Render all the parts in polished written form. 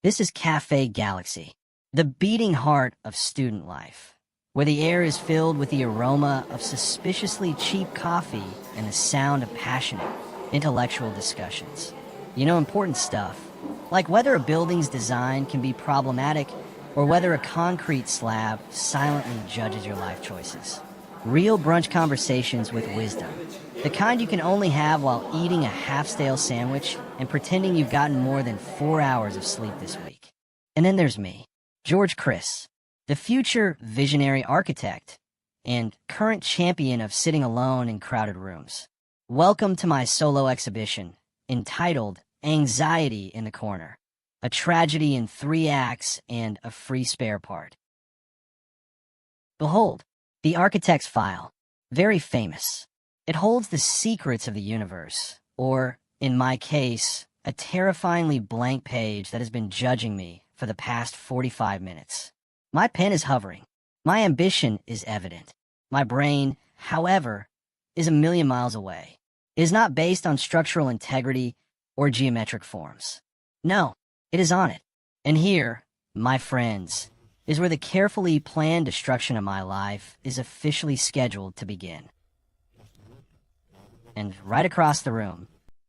This is Cafe Galaxy, the beating heart of student life, where the air is filled with the aroma of suspiciously cheap coffee and the sound of passionate, intellectual discussions. Important stuff, like whether a building's design can be problematic or whether a concrete slab silently judges your life choices. Real brunch conversations with wisdom, the kind you can only have while eating a half-stale sandwich and pretending you've gotten more than 4 hours of sleep this week. And then there's me, George Chris, the future visionary architect and current champion of sitting alone in crowded rooms. Welcome to my solo exhibition, entitled Anxiety in the Corner, a tragedy in 3 acts and a free spare part. Behold, the architect's file, very famous. It holds the secrets of the universe, or, in my case, a terrifyingly blank page that has been judging me for the past 45 minutes. My pen is hovering. My ambition is evident. My brain, however, is a million miles away. It is not based on structural integrity or geometric forms. No, it is on it. And here, my friends, is where the carefully planned destruction of my life is officially scheduled to begin. And right across the room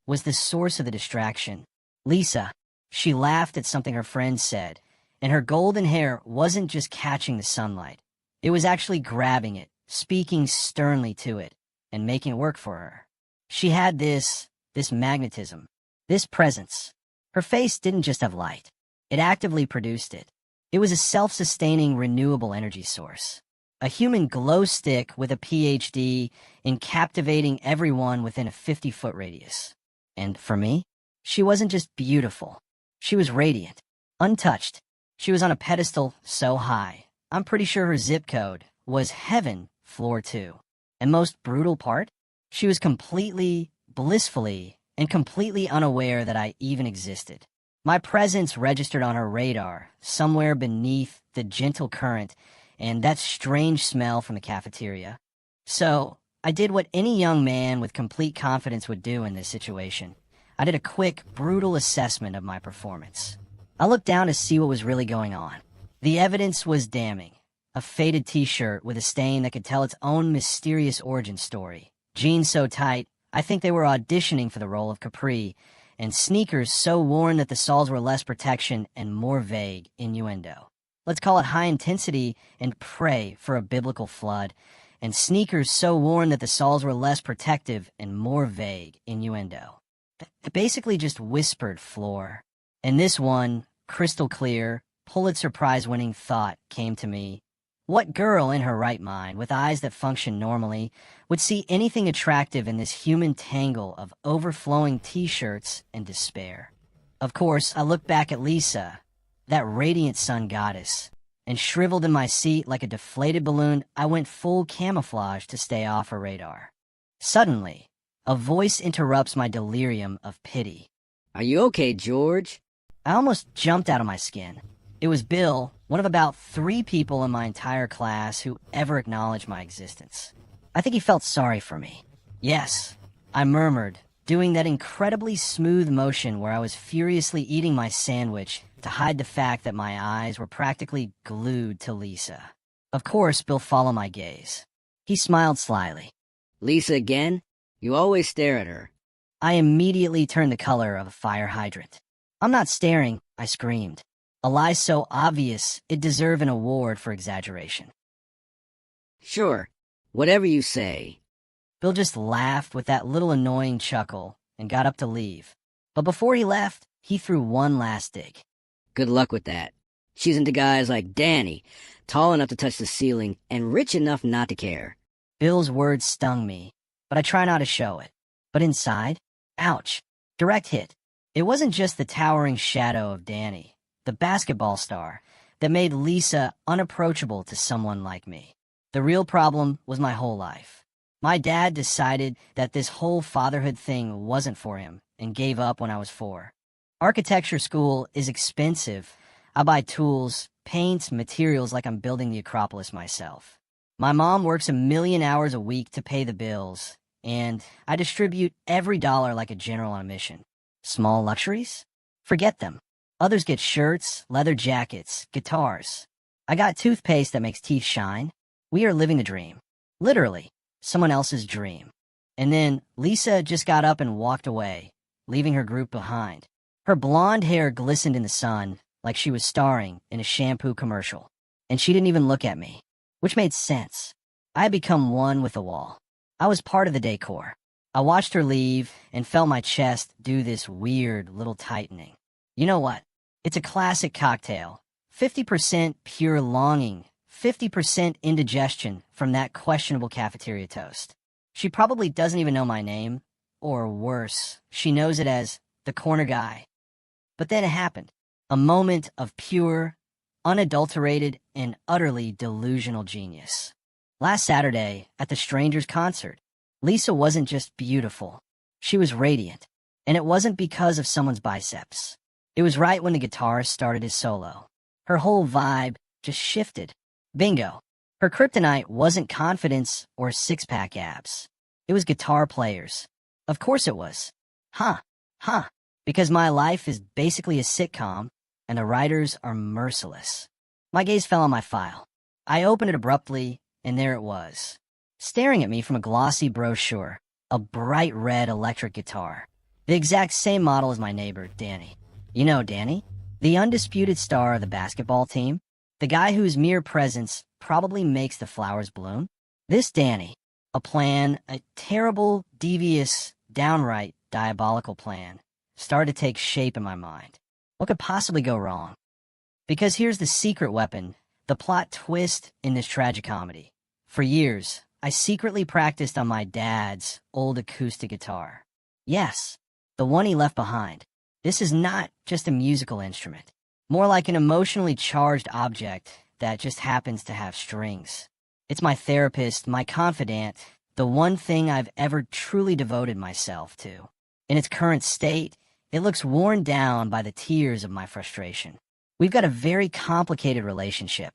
was the source of the distraction, Lisa. She laughed at something her friend said, and her golden hair wasn't just catching the sunlight. It was actually grabbing it, speaking sternly to it, and making it work for her. She had this magnetism, this presence. Her face didn't just have light. It actively produced it. It was a self-sustaining, renewable energy source. A human glow stick with a PhD in captivating everyone within a 50-foot radius. And for me, she wasn't just beautiful. She was radiant, untouched. She was on a pedestal so high, I'm pretty sure her zip code was heaven, floor 2. And most brutal part, she was completely, blissfully, and completely unaware that I even existed. My presence registered on her radar, somewhere beneath the gentle current and that strange smell from the cafeteria. So, I did what any young man with complete confidence would do in this situation. I did a quick, brutal assessment of my performance. I looked down to see what was really going on. The evidence was damning. A faded t-shirt with a stain that could tell its own mysterious origin story. Jeans so tight, I think they were auditioning for the role of Capri, and sneakers so worn that the soles were less protection and more vague innuendo. Let's call it high intensity and pray for a biblical flood, and sneakers so worn that the soles were less protective and more vague innuendo. I basically just whispered floor. And this one, crystal clear, Pulitzer Prize-winning thought came to me. What girl in her right mind, with eyes that function normally, would see anything attractive in this human tangle of overflowing t-shirts and despair? Of course, I looked back at Lisa, that radiant sun goddess, and shriveled in my seat like a deflated balloon, I went full camouflage to stay off her radar. Suddenly, a voice interrupts my delirium of pity. Are you okay, George? I almost jumped out of my skin. It was Bill, one of about 3 people in my entire class who ever acknowledged my existence. I think he felt sorry for me. Yes, I murmured, doing that incredibly smooth motion where I was furiously eating my sandwich to hide the fact that my eyes were practically glued to Lisa. Of course, Bill followed my gaze. He smiled slyly. Lisa again? You always stare at her. I immediately turned the color of a fire hydrant. I'm not staring, I screamed. A lie so obvious, it deserved an award for exaggeration. Sure, whatever you say. Bill just laughed with that little annoying chuckle and got up to leave. But before he left, he threw one last dig. Good luck with that. She's into guys like Danny, tall enough to touch the ceiling and rich enough not to care. Bill's words stung me, but I try not to show it. But inside, ouch, direct hit. It wasn't just the towering shadow of Danny, the basketball star, that made Lisa unapproachable to someone like me. The real problem was my whole life. My dad decided that this whole fatherhood thing wasn't for him and gave up when I was 4. Architecture school is expensive. I buy tools, paints, materials like I'm building the Acropolis myself. My mom works 1,000,000 hours a week to pay the bills, and I distribute every dollar like a general on a mission. Small luxuries? Forget them. Others get shirts, leather jackets, guitars. I got toothpaste that makes teeth shine. We are living the dream. Literally, someone else's dream. And then Lisa just got up and walked away, leaving her group behind. Her blonde hair glistened in the sun like she was starring in a shampoo commercial. And she didn't even look at me, which made sense. I had become one with the wall. I was part of the decor. I watched her leave and felt my chest do this weird little tightening. You know what? It's a classic cocktail. 50% pure longing, 50% indigestion from that questionable cafeteria toast. She probably doesn't even know my name, or worse, she knows it as the corner guy. But then it happened. A moment of pure, unadulterated, and utterly delusional genius. Last Saturday, at the Strangers concert, Lisa wasn't just beautiful. She was radiant. And it wasn't because of someone's biceps. It was right when the guitarist started his solo. Her whole vibe just shifted. Bingo. Her kryptonite wasn't confidence or six-pack abs. It was guitar players. Of course it was. Huh. Because my life is basically a sitcom, and the writers are merciless. My gaze fell on my file. I opened it abruptly, and there it was. Staring at me from a glossy brochure, a bright red electric guitar. The exact same model as my neighbor, Danny. You know Danny? The undisputed star of the basketball team? The guy whose mere presence probably makes the flowers bloom? This Danny. A plan, a terrible, devious, downright diabolical plan, started to take shape in my mind. What could possibly go wrong? Because here's the secret weapon, the plot twist in this tragicomedy. For years, I secretly practiced on my dad's old acoustic guitar. Yes, the one he left behind. This is not just a musical instrument, more like an emotionally charged object that just happens to have strings. It's my therapist, my confidant, the one thing I've ever truly devoted myself to. In its current state, it looks worn down by the tears of my frustration. We've got a very complicated relationship.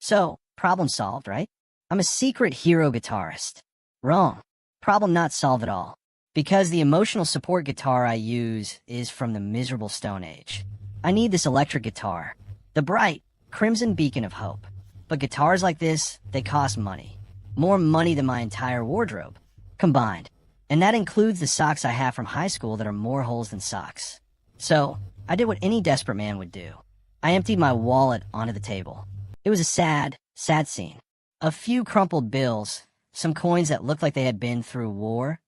So, problem solved, right? I'm a secret hero guitarist. Wrong. Problem not solved at all. Because the emotional support guitar I use is from the miserable Stone Age. I need this electric guitar, the bright, crimson beacon of hope. But guitars like this, they cost money. More money than my entire wardrobe, combined. And that includes the socks I have from high school that are more holes than socks. So, I did what any desperate man would do. I emptied my wallet onto the table. It was a sad scene. A few crumpled bills, some coins that looked like they had been through war,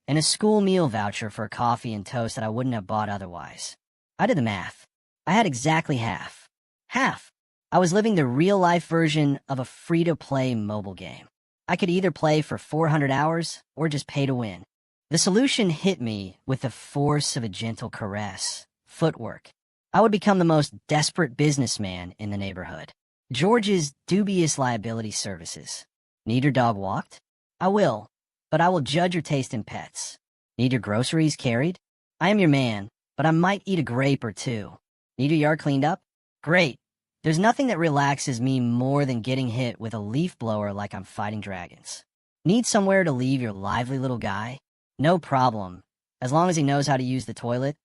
and a school meal voucher for a coffee and toast that I wouldn't have bought otherwise. I did the math. I had exactly half. Half. I was living the real-life version of a free-to-play mobile game. I could either play for 400 hours or just pay to win. The solution hit me with the force of a gentle caress. Footwork. I would become the most desperate businessman in the neighborhood. George's dubious liability services. Need your dog walked? I will, but I will judge your taste in pets. Need your groceries carried? I am your man, but I might eat a grape or two. Need your yard cleaned up? Great. There's nothing that relaxes me more than getting hit with a leaf blower like I'm fighting dragons. Need somewhere to leave your lively little guy? No problem, as long as he knows how to use the toilet,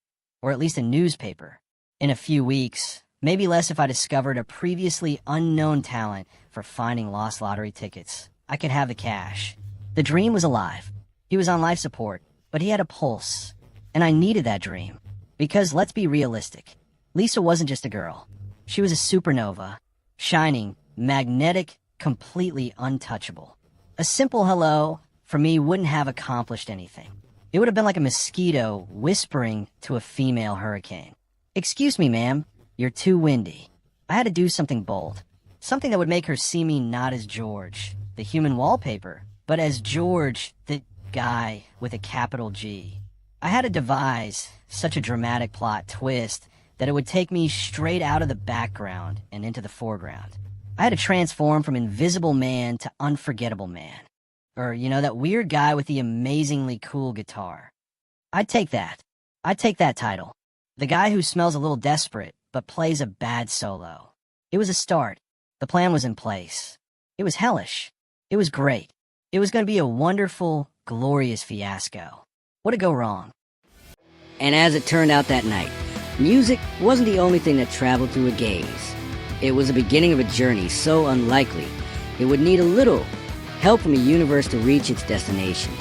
or at least a newspaper. In a few weeks, maybe less if I discovered a previously unknown talent for finding lost lottery tickets, I could have the cash. The dream was alive. He was on life support, but he had a pulse, and I needed that dream. Because let's be realistic, Lisa wasn't just a girl. She was a supernova, shining, magnetic, completely untouchable. A simple hello, for me, wouldn't have accomplished anything. It would have been like a mosquito whispering to a female hurricane. Excuse me, ma'am, you're too windy. I had to do something bold. Something that would make her see me not as George, the human wallpaper, but as George, the guy with a capital G. I had to devise such a dramatic plot twist that it would take me straight out of the background and into the foreground. I had to transform from invisible man to unforgettable man. Or, that weird guy with the amazingly cool guitar. I'd take that. I'd take that title. The guy who smells a little desperate, but plays a bad solo. It was a start. The plan was in place. It was hellish. It was great. It was going to be a wonderful, glorious fiasco. What could go wrong? And as it turned out that night, Music wasn't the only thing that traveled through her gaze. It was the beginning of a journey so unlikely it would need a little help from the universe to reach its destination.